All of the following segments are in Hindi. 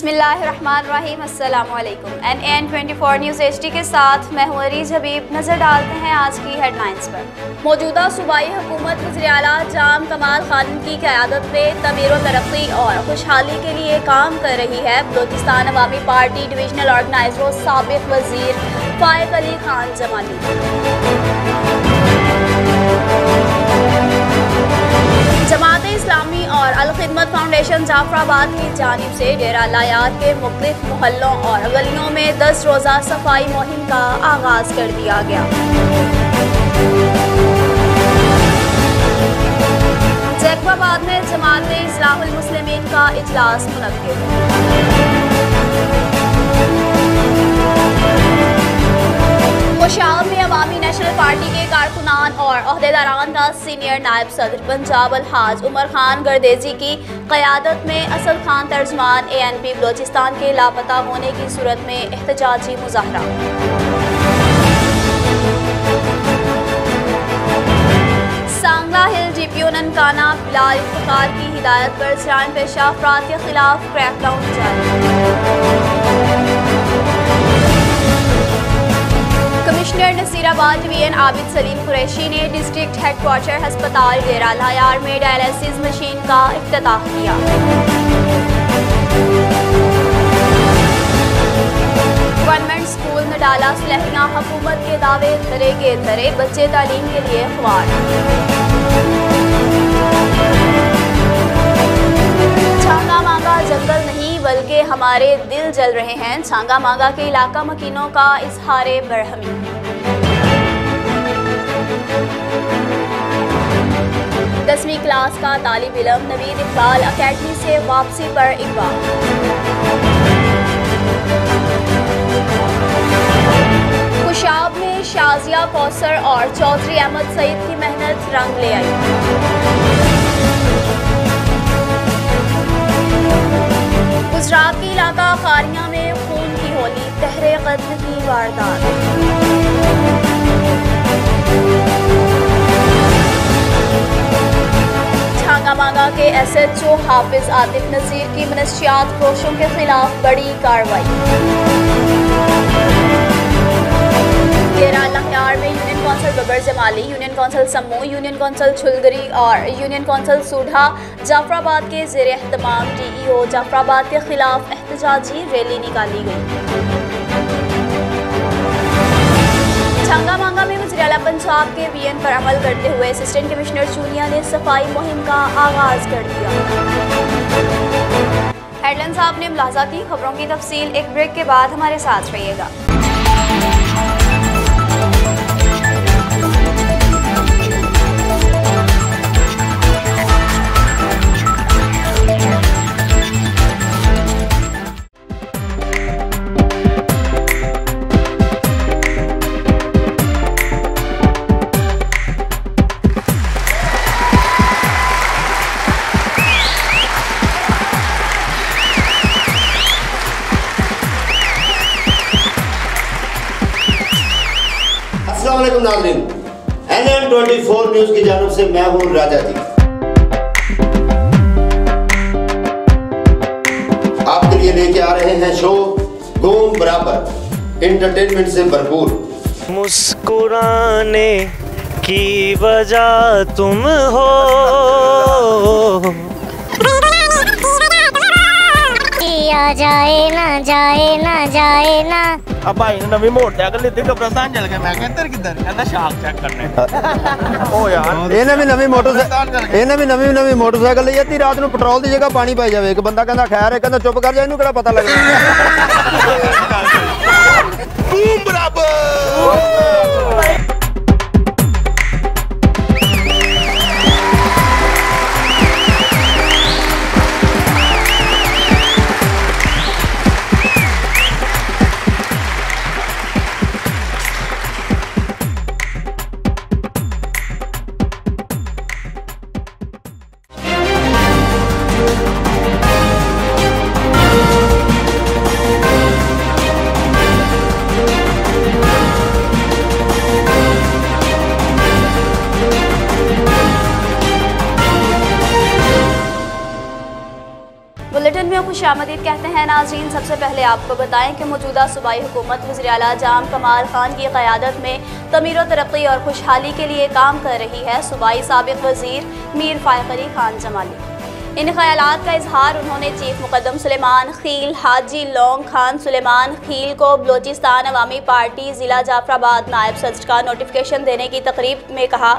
बिस्मिल्लाहिर्रहमानिर्रहीम, अस्सलामुअलैकुम। NAN24 न्यूज़ HD के साथ मैं हूँ अरीज हबीब। नज़र डालते हैं आज की हेडलाइंस पर। मौजूदा सूबाई हुकूमत वज़ीर आला जाम कमाल खान की क़यादत में तमीर व तरक्की और खुशहाली के लिए काम कर रही है। बलोचिस्तान अवामी पार्टी डिविजनल ऑर्गेनाइजर साबिक़ वज़ीर फाइक अली खान जमाली। जमात इस्लामी और अल खिदमत फाउंडेशन जाफराबाद की जानिब से डेरा लायार के मुख्तलिफ मोहल्लों और गलियों में 10 रोज़ा सफाई मुहिम का आगाज कर दिया गया। जैकबाबाद में जमात इस्लाहुल मुस्लिमीन का इजलास मुनक्किद। खुशाब में अवामी नेशनल पार्टी के कारकुनान और अहदेदारान का सीनियर नायब सदर पंजाब अलहाज उमर खान गर्देजी की क़यादत में असद खान तर्जमान ANP बलोचिस्तान के लापता होने की सूरत में एहतजाजी मुजाहरा। सांगला हिल GPO ननकाना बिलाल इफ्तिखार की हिदायत पर जराइम पेशा अफराद के खिलाफ क्रैकडाउन जारी। कमिश्नर नसीराबाद DVN आबिद सलीम कुरैशी ने डिस्ट्रिक्ट हेडक्वार्टर हस्पताल डेरा लायार में डायलिसिस मशीन का इफ्तिताह किया। गवर्नमेंट स्कूल नडाला सुलहिया हुकूमत के दावे धरे के धरे, बच्चे तालीम के लिए ख्वार। छांगा मांगा जंगल नहीं बल्कि हमारे दिल जल रहे हैं, छांगा मांगा के इलाका मकीनों का इजहारे बरहमी। 10वीं क्लास का तालिब इल्म नवीद इकबाल अकेडमी से वापसी पर इकबाल। खुशाब में शाजिया कौसर और चौधरी अहमद सईद की मेहनत रंग ले आई। गुजरात के इलाका खारिया में खून की होली, तहरे कत्ल की वारदात। छांगा मांगा के SHO हाफिज आतिफ नजीर की मनशियात फरोशों के खिलाफ बड़ी कार्रवाई। डेरा लायार में union council Babar Jamali, union council Sammu, union council Chhulgari और यूनियन कौंसिल सूढ़ा जाफराबाद के ज़ेर एहतमाम DEO जाफराबाद के खिलाफ एहतजाजी रैली निकाली गई। छांगा मांगा में वज़ीर आला पंजाब के VN पर अमल करते हुए असिस्टेंट कमिश्नर चूनिया ने सफाई मुहिम का आगाज कर दिया। हेडलाइंस आपने मुलाजा की, खबरों की तफसील एक ब्रेक के बाद हमारे साथ रहिएगा। अस्सलामुअलैकुम नाज़रीन, NAN24 न्यूज़ की जानिब से मैं हूँ राजा जी। आपके लिए लेके आ रहे हैं शो धूम बराबर, एंटरटेनमेंट से भरपूर। मुस्कुराने की वजह तुम हो, जाए ना जाए ना जाए ना। अब भाई ने नवी मोटरसाइकिल ली थी, कब्रिस्तान चल गए। मैं किधर किधर कहता शाख चेक करने। ओ यार ਇਹਨੇ ਵੀ ਨਵੀਂ ਮੋਟਰਸਾਈਕਲ ਲਈ ਅੱਧੀ ਰਾਤ ਨੂੰ ਪੈਟਰੋਲ ਦੀ ਜਗ੍ਹਾ ਪਾਣੀ ਪਾਈ ਜਾਵੇ। ਇੱਕ ਬੰਦਾ ਕਹਿੰਦਾ ਖੈਰ ਹੈ, ਕਹਿੰਦਾ ਚੁੱਪ ਕਰ ਜਾ, ਇਹਨੂੰ ਕਿਹੜਾ ਪਤਾ ਲੱਗਦਾ। ਧੂਮ ਬਰਾਬਰ। बुलेटिन में खुशामदीद कहते हैं नाज़रीन। सबसे पहले आपको बताएं कि मौजूदा सूबाई हुकूमत वज़ीर आला जाम कमाल खान की क़यादत में तमीर व तरक्की और खुशहाली के लिए काम कर रही है सूबाई साबिक़ वज़ीर मीर फ़ाइक़ अली खान जमाली। इन ख्यालात का इजहार उन्होंने चीफ मुक़द्दम सुलेमान खील हाजी लोंग खान सुलेमान खील को बलोचिस्तान अवामी पार्टी ज़िला जाफराबाद नायब सदर का नोटिफिकेशन देने की तकरीब में कहा।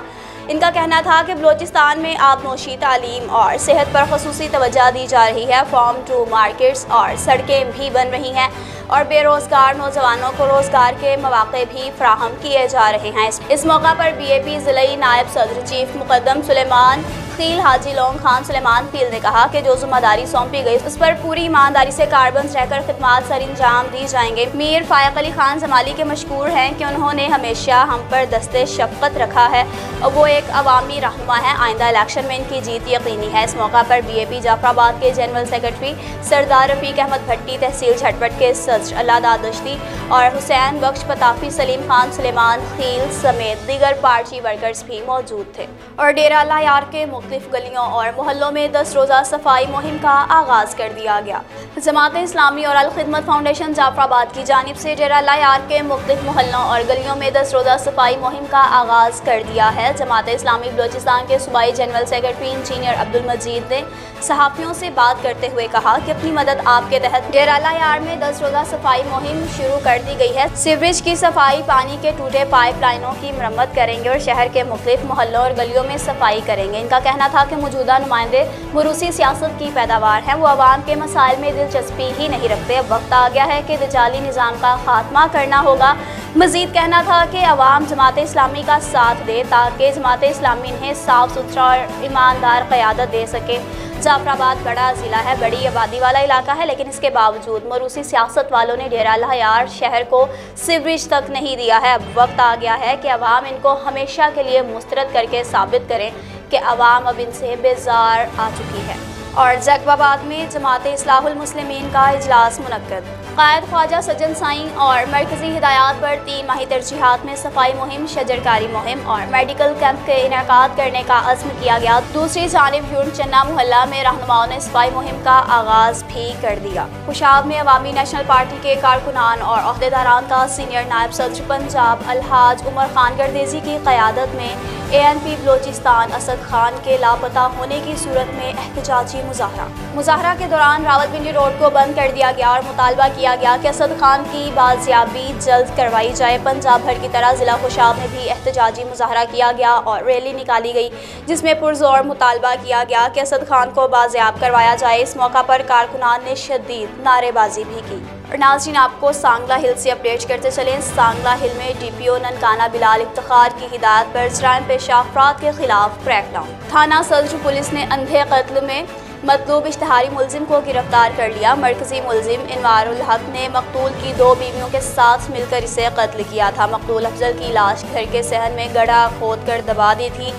इनका कहना था कि बलोचिस्तान में आबनोशी, तालीम और सेहत पर ख़ुसूसी तवज्जो दी जा रही है। फार्म टू मार्केट्स और सड़कें भी बन रही हैं और बेरोज़गार नौजवानों को रोज़गार के मौक़े भी फराहम किए जा रहे हैं। इस मौका पर BAP ज़िलाई नायब सदर चीफ मुक़द्दम सुलेमान खील हाजी लोंग खान सुलेमान खील ने कहा कि जो जिम्मेदारी सौंपी गई उस पर पूरी ईमानदारी से कारबंद रहकर खिदमात सर अंजाम दी जाएंगे। मीर फ़ाइक़ अली खान जमाली के मशकूर हैं कि उन्होंने हमेशा हम पर दस्ते शफ़क़त रखा है और वो एक अवामी रहनुमा है। आइंदा इलेक्शन में इनकी जीत यकीनी है। इस मौका पर BAP जाफराबाद के जनरल सेक्रेटरी सरदार रफ़ीक अहमद भट्टी, तहसील झटपट के सदर अल्लाह दश्ती और हुसैन बख्श पताफी, सलीम खान सुलेमान खील समेत दीगर पार्टी वर्कर्स भी मौजूद थे। और डेरा अल्लाह यार के मुख्तलिफ गलियों और मोहल्लों में 10 रोज़ा सफाई मुहिम का आगाज़ कर दिया गया। जमात इस्लामी और अल खिदमत फाउंडेशन जाफराबाद की जानिब से डेरा अल्लाह यार के मुख्तलिफ मोहल्लों और गलियों में 10 रोज़ा सफाई मुहिम का आगाज़ कर दिया है। जमात इस्लामी बलोचिस्तान के सूबाई जनरल सेक्रेटरी इंजीनियर अब्दुल मजीद ने सहाफ़ियों से बात करते हुए कहा कि अपनी मदद आपके तहत डेरा अल्लाह यार में 10 रोज़ा सफाई मुहिम शुरू कर दी गई है। सीवरेज की सफाई, पानी के टूटे पाइप लाइनों की मरम्मत करेंगे और शहर के मुख्तलिफ मोहल्लों और गलियों में सफाई करेंगे। इनका कहना था कि मौजूदा नुमाइंदे मुरूसी सियासत की पैदावार हैं, वो आवाम के मसाइल में दिलचस्पी ही नहीं रखते। अब वक्त आ गया है कि दजाली निज़ाम का खात्मा करना होगा। मजीद कहना था कि अवाम जमात इस्लामी का साथ दे ताकि जमात इस्लामी इन्हें साफ सुथरा और ईमानदार क़यादत दे सके। जाफराबाद बड़ा ज़िला है, बड़ी आबादी वाला इलाका है, लेकिन इसके बावजूद मरूसी सियासत वालों ने डेरा अल्लाह यार शहर को सीवरेज तक नहीं दिया है। अब वक्त आ गया है कि अवाम इनको हमेशा के लिए मुस्तरद करके साबित करें कि अवाम अब इनसे बेजार आ चुकी है। और जैकबाबाद में जमात इस्लाहुल मुस्लिमीन का इजलास मुनक्कद। कायद ख्वाजा सज्जन साईं और मरकज़ी हिदायत पर 3 माही तरजीहात में सफाई मुहिम, शजरकारी मुहिम और मेडिकल कैंप के इनेकाद करने का अज़्म किया गया। दूसरी जानिब यून चन्ना मोहल्ला में रहनुमाओं ने सफाई मुहिम का आगाज़ भी कर दिया। खुशाब में अवामी नेशनल पार्टी के कारकुनान और अहदेदारान का सीनियर नायब सदर पंजाब अलहाज उमर खान गर्देजी की क़यादत में ANP बलोचिस्तान असद खान के लापता होने की सूरत में एहतजाजी मुजाहरा के दौरान रावलपिंडी रोड को बंद कर दिया गया और मुतालबा किया गया कि असद खान की बाजियाबी जल्द करवाई जाए। पंजाब भर की तरह ज़िला खुशाब में भी एहतजाजी मुजाहरा किया गया और रैली निकाली गई, जिसमें पुरजोर मुतालबा किया गया कि असद खान को बाजियाब करवाया जाए। इस मौका पर कारकुनान ने शदीद नारेबाजी भी की। और नाज़रीन, आपको सांगला हिल से अपडेट करते चलें। सांगला हिल में DPO ननकाना बिलाल इफ्तिखार की हिदायत पर जराइम पेशा अफराद के खिलाफ क्रैकडाउन। थाना सदर पुलिस ने अंधे कत्ल में मतलूब इश्तहारी मुलजिम को गिरफ्तार कर लिया। मरकजी मुलजिम इनवारुल हक ने मकतूल की 2 बीवियों के साथ मिलकर इसे कत्ल किया था। मकतूल अफजल की लाश घर के सहन में गड्ढा खोद कर दबा दी थी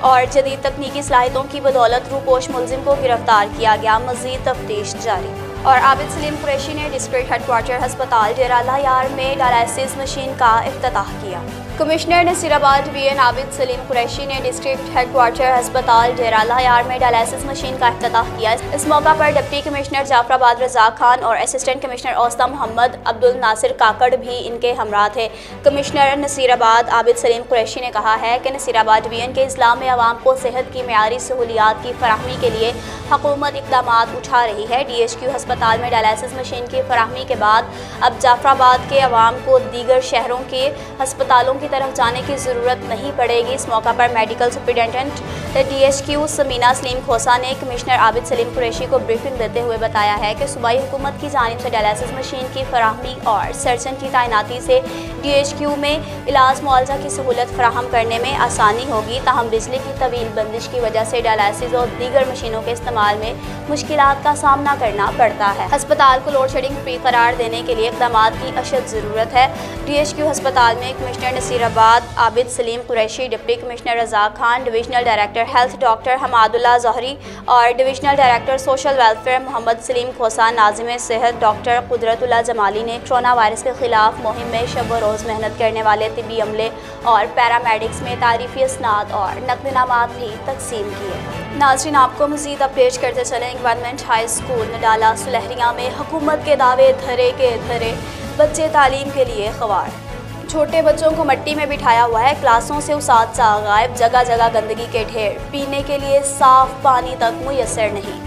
और जदीद तकनीकी सलाहियतों की बदौलत रूपोश मुलजिम को गिरफ्तार किया गया। मज़ीद तफ्तीश जारी। और आबिद सलीम कुरैशी ने डिस्ट्रिक्ट हेडक्वार्टर हस्पताल डेरा अल्लाह यार में डायलिसिस मशीन का इफ्तिताह किया। कमिश्नर नसीराबाद DN आबिद सलीम कुरैशी ने डिस्ट्रिक्ट हेडक्वार्टर हस्पताल डेरा अल्लाह यार में डायलिसिस मशीन का इफ्तिताह किया। इस मौका पर डिप्टी कमिश्नर जाफराबाद रज़ाक खान और असिस्टेंट कमिश्नर औस्ता मोहम्मद अब्दुल नासिर काकड़ भी इनके हमरा थे। कमिश्नर नसीराबाद आबिद सलीम कुरैशी ने कहा है कि नसीराबाद डिवीजन के इस्लाम में आवाम को सेहत की मेयारी सहूलियात की फराहमी के लिए हुकूमत इक़दामात उठा रही है। DHQ अस्पताल में डायलिसिस मशीन की फराहमी के बाद अब जाफराबाद के अवाम को दीगर शहरों के अस्पतालों की तरफ जाने की ज़रूरत नहीं पड़ेगी। इस मौका पर medical superintendent DHQ Samina Saleem Khosa ने कमिश्नर आबिद सलीम कुरैशी को ब्रीफिंग देते हुए बताया है कि सूबाई हुकूमत की जानिब से डायलिसिस मशीन की फराहमी और सर्जन की तैनाती से DHQ में इलाज मुआवजा की सहूलत फराहम करने में आसानी होगी। ताहम बिजली की तवील बंदिश की वजह से डायलिसिस और दीगर मशीनों के इस्तेमाल में मुश्किलात का सामना करना पड़ता है। अस्पताल को लोड शेडिंग फ्री करार देने के लिए इक़दामात की अशद ज़रूरत है। DHQ अस्पताल में commissioner Naseer Mirabad Abid Saleem Qureshi, deputy commissioner Razzaq Khan, divisional director health doctor Hamadullah Zohri और divisional director social welfare Mohammad Saleem Khosa, नाज़िम सेहत डॉक्टर कुदरतुल्लाह जमाली ने कोरोना वायरस के खिलाफ मुहिम में शब रोज़ मेहनत करने वाले तिबी अमले और पैरामेडिक्स में तारीफ़ी इसनाद और नकदनामात भी तकसीम किए। नाज़रीन, आपको मज़ीद अपडेट करते चलें। गवर्नमेंट हाई स्कूल नडाला सुलहरिया में हुकूमत के दावे धरे के धरे, बच्चे तालीम के लिए ख्वार। छोटे बच्चों को मट्टी में बिठाया हुआ है, क्लासों से उसातिज़ा गायब, जगह जगह गंदगी के ढेर, पीने के लिए साफ पानी तक मुयस्सर नहीं।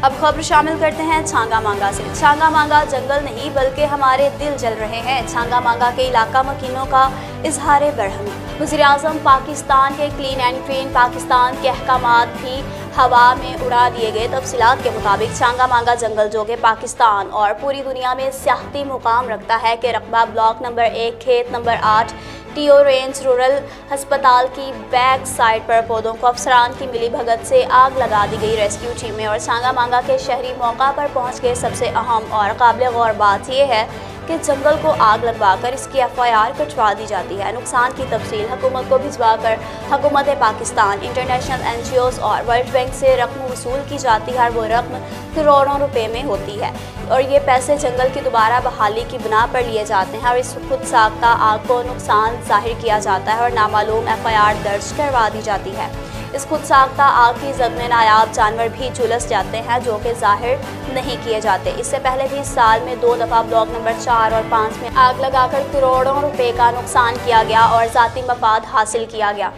अब खबर शामिल करते हैं छांगा मांगा से। छांगा मांगा जंगल नहीं बल्कि हमारे दिल जल रहे हैं। छांगा मांगा के इलाका मकीनों का इजहार बरहमी। वज़ीर-ए-आज़म पाकिस्तान के क्लीन एंड ग्रीन पाकिस्तान के अहकामात भी हवा में उड़ा दिए गए। तफसीलात के मुताबिक छांगा मांगा जंगल जो कि पाकिस्तान और पूरी दुनिया में सियाहती मुकाम रखता है के रकबा ब्लॉक नंबर 1 खेत नंबर 8 टीओ रेंज रूरल अस्पताल की बैक साइड पर पौधों को अफसरान की मिली भगत से आग लगा दी गई। रेस्क्यू टीमें और छांगा मांगा के शहरी मौका पर पहुंच गए। सबसे अहम और काबिल गौर बात यह है कि जंगल को आग लगवाकर इसकी FIR कटवा दी जाती है। नुकसान की तफसील हुकूमत को भिजवाकर हुकूमत पाकिस्तान, इंटरनेशनल NGOs और वर्ल्ड बैंक से रकम वसूल की जाती है। वो रकम करोड़ों रुपए में होती है और ये पैसे जंगल की दोबारा बहाली की बिना पर लिए जाते हैं और इस खुद साख्ता आग को नुकसान जाहिर किया जाता है और नामालूम FIR दर्ज करवा दी जाती है। इस खुद साख्ता आग की जद में नायाब जानवर भी झुलस जाते हैं जो कि जाहिर नहीं किए जाते। इससे पहले भी साल में 2 दफ़ा ब्लॉक नंबर 4 और 5 में आग लगाकर करोड़ों रुपए का नुकसान किया गया और ज़ाती मफाद हासिल किया गया।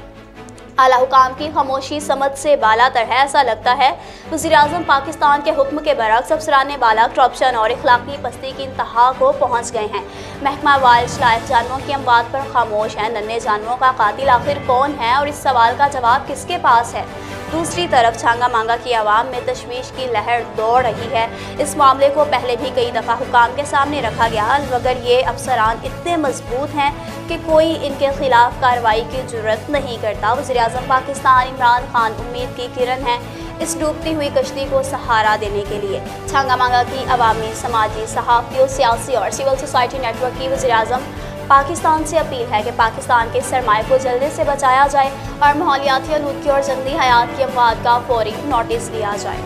आला हुकाम की खामोशी समझ से बालातर है। ऐसा लगता है वज़ीर-ए-आज़म पाकिस्तान के हुक्म के बरक्स अफसरान बाला करप्शन और इखलाकी पस्ती की इंतहा को पहुँच गए हैं। महकमा वाइल्ड लाइफ जानवरों की अमवात पर खामोश है। नन्हे जानवरों का कातिल आखिर कौन है और इस सवाल का जवाब किसके पास है? दूसरी तरफ छांगा मांगा की आवाम में तशवीश की लहर दौड़ रही है। इस मामले को पहले भी कई दफ़ा हुकाम के सामने रखा गया मगर ये अफसरान इतने मजबूत हैं कि कोई इनके खिलाफ कार्रवाई की जरूरत नहीं करता। वज़ीर-ए-आज़म पाकिस्तान इमरान खान उम्मीद की किरण है इस डूबती हुई कश्ती को सहारा देने के लिए। छांगा मांगा की अवामी, समाजी, सहाफ़ती और सियासी और सिविल सोसाइटी नेटवर्क की वज़ीर-ए-आज़म पाकिस्तान से अपील है कि पाकिस्तान के सरमाए को जल्दी से बचाया जाए और माहौलियाती आलूदगी और जंगली हयात की अमवात का फौरी नोटिस लिया जाए।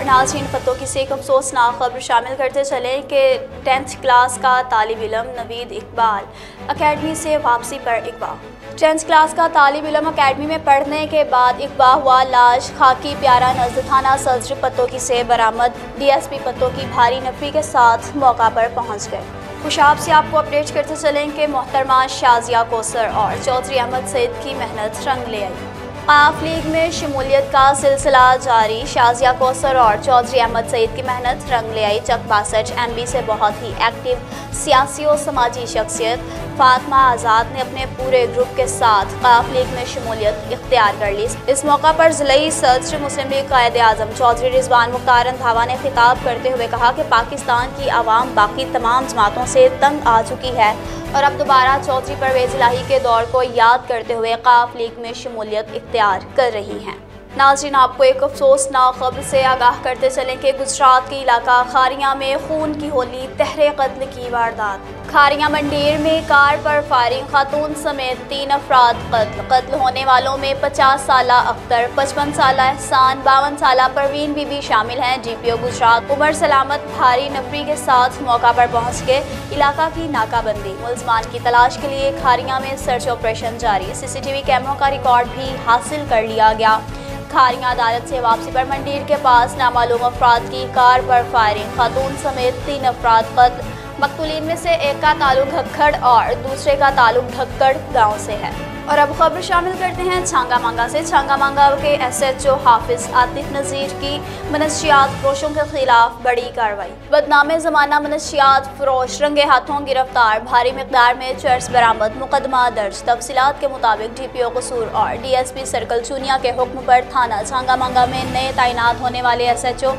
नाज़रीन, ख़तों की से एक अफसोसनाक खबर शामिल करते चलें कि 10th क्लास का तालिब इल्म नवीद इकबाल अकेडमी से वापसी पर अगवा। 10th क्लास का तालिब इल्म अकेडमी में पढ़ने के बाद अगवा हुआ। लाश खाकी प्यारा नज़र थाना सदर पत्तोकी से बरामद। DSP पत्तोकी भारी नफरी के साथ मौका पर पहुँच गए। खुशाब से आपको अपडेट करते चलें कि मोहतरमा शाजिया कौसर और चौधरी अहमद सईद की मेहनत रंग ले आई। काफ लीग में शमूलियत का सिलसिला जारी। शाजिया कौसर और चौधरी अहमद सईद की मेहनत रंग ले आई। चक 62 MB से बहुत ही एक्टिव सियासी और समाजी शख्सियत फातिमा आज़ाद ने अपने पूरे ग्रुप के साथ काफ लीग में शमूलियत इख्तियार कर ली। इस मौका पर ज़िलाई सदर मुस्लिम लीग कायदे आज़म चौधरी रिजवान मुख्तार रंधावा ने खिताब करते हुए कहा कि पाकिस्तान की आवाम बाकी तमाम जमातों से तंग आ चुकी है और अब दोबारा चौधरी परवेज़ इलाही के दौर को याद करते हुए काफ लीग में शमूलियत इख्तियार कर रही हैं। नाज़रीन, आपको एक अफसोसनाक खबर से आगाह करते चलें कि गुजरात के इलाका खारिया में खून की होली, तहरे कत्ल की वारदात। खारिया मंडेर में कार पर फायरिंग, खातून समेत 3 अफराद कत्ल होने वालों में 50 साला अख्तर, 55 साला एहसान, 52 साला परवीन बीबी शामिल हैं। DPO गुजरात उमर सलामत भारी नफरी के साथ मौका पर पहुंच के इलाका की नाकाबंदी, मुलजमान की तलाश के लिए खारिया में सर्च ऑपरेशन जारी। CCTV कैमरों का रिकॉर्ड भी हासिल कर लिया गया। खारिया अदालत से वापसी पर मंडीर के पास नामालूम अफराद की कार पर फायरिंग, खातून समेत 3 अफराद कत्ल। मकतूलीन में से एक का ताल्लुक घक्खड़ और दूसरे का ताल्लुक ढक्कड़ गांव से है। और अब खबर शामिल करते हैं छांगा मांगा से। छांगा मांगा के SHO हाफिज आतिफ नज़ीर की मनशियात फरोशों के खिलाफ बड़ी कार्रवाई। बदनामे ज़माना मनशियात फरोश रंगे हाथों गिरफ्तार, भारी मिकदार में चर्स बरामद, मुकदमा दर्ज। तफसीलात के मुताबिक DPO कसूर और DSP सर्कल चूनिया के हुक्म पर थाना छांगा मांगा में नए तैनात होने वाले SHO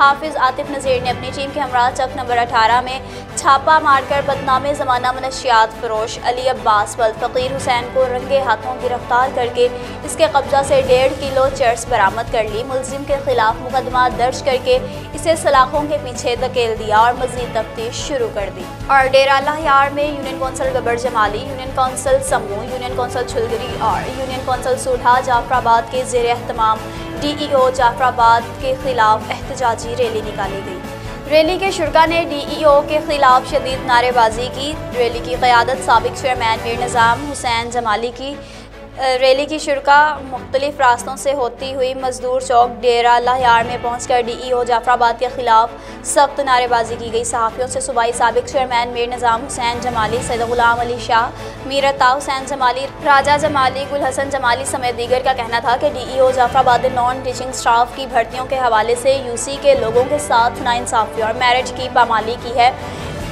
हाफिज आतिफ नज़ीर ने अपनी टीम के हमरा चक नंबर 18 में छापा मारकर बदनामे ज़माना मनशियात फरोश अली अब्बास वल्द फ़कीर हुसैन को रंगे हाथों गिरफ्तार करके इसके कब्जा से 1.5 किलो चर्स बरामद कर ली। मुलजिम के खिलाफ मुकदमा दर्ज करके इसे सलाखों के पीछे धकेल दिया और मज़ीद तफ्तीश शुरू कर दी। और डेरा लाहियार में यूनियन कौंसल गबर जमाली, यूनियन कौंसल समू, यूनियन कौंसल छुलगरी और यूनियन कौंसल सूढ़ा जाफराबाद के ज़ेर एहतमाम DEO जाफराबाद के खिलाफ एहतजाजी रैली निकाली गई। रैली के शुरका ने DEO के खिलाफ शदीद नारेबाजी की। रैली की क़यादत साबिक चेयरमैन मीर निज़ाम हुसैन जमाली की। रैली की शुरका मुख्तलिफ रास्तों से होती हुई मजदूर चौक डेरा लाहियार में पहुंचकर DEO जाफराबाद के खिलाफ सख्त नारेबाजी की गई। सहाफ़ियों से सूबाई साबिक चेयरमैन मीर निज़ाम हुसैन जमाली, सैयद गुलाम अली शाह, मीर अता हुसैन जमाली, राजा जमाली, गुल हसन जमाली समेत दीगर का कहना था कि DEO Jafrabad non teaching staff की भर्तियों के हवाले से UC के लोगों के साथ नाइंसाफ़ी और मेरिट की पामाली की है,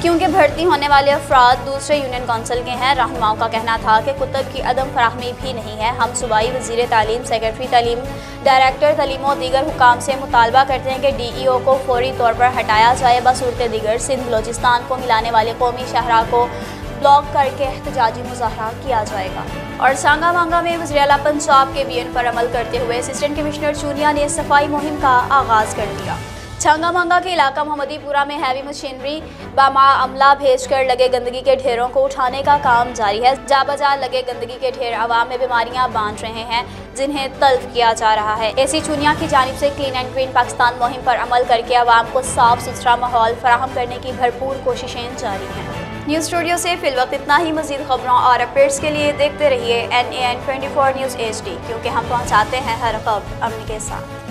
क्योंकि भर्ती होने वाले अफराद दूसरे यूनियन कौंसिल के हैं। रहनुमाओं का कहना था कि कुतब की अदम फराहमी भी नहीं है। हम सूबाई वज़ीर तालीम, सेक्रेटरी तालीम, डायरेक्टर तालीम और दीगर हुकाम से मुतालबा करते हैं कि DEO को फौरी तौर पर हटाया जाए। बसूरत दीगर सिंध बलोचिस्तान को मिलाने वाले कौमी शहरा को ब्लॉक करके एहतजाजी मुजाहरा किया जाएगा। और सांगा मांगा में वज़ीर आला पंजाब के BN पर अमल करते हुए असिस्टेंट कमिश्नर चूनिया ने सफाई मुहिम का आगाज़ कर दिया। छंगा मांगा के इलाका मोहम्मदीपुरा में हैवी मशीनरी बामा अमला भेजकर लगे गंदगी के ढेरों को उठाने का काम जारी है। जा बजा लगे गंदगी के ढेर आवाम में बीमारियां बांट रहे हैं, जिन्हें तल्फ किया जा रहा है। AC चूनिया की जानिब से क्लीन एंड ग्रीन पाकिस्तान मुहिम पर अमल करके आवाम को साफ सुथरा माहौल फराहम करने की भरपूर कोशिशें जारी हैं। न्यूज़ स्टूडियो से फिलवक्त इतना ही। मज़ीद खबरों और अपडेट्स के लिए देखते रहिए NAN 24 न्यूज़ HD, क्योंकि हम पहुँचाते हैं हर खबर अमन के साथ।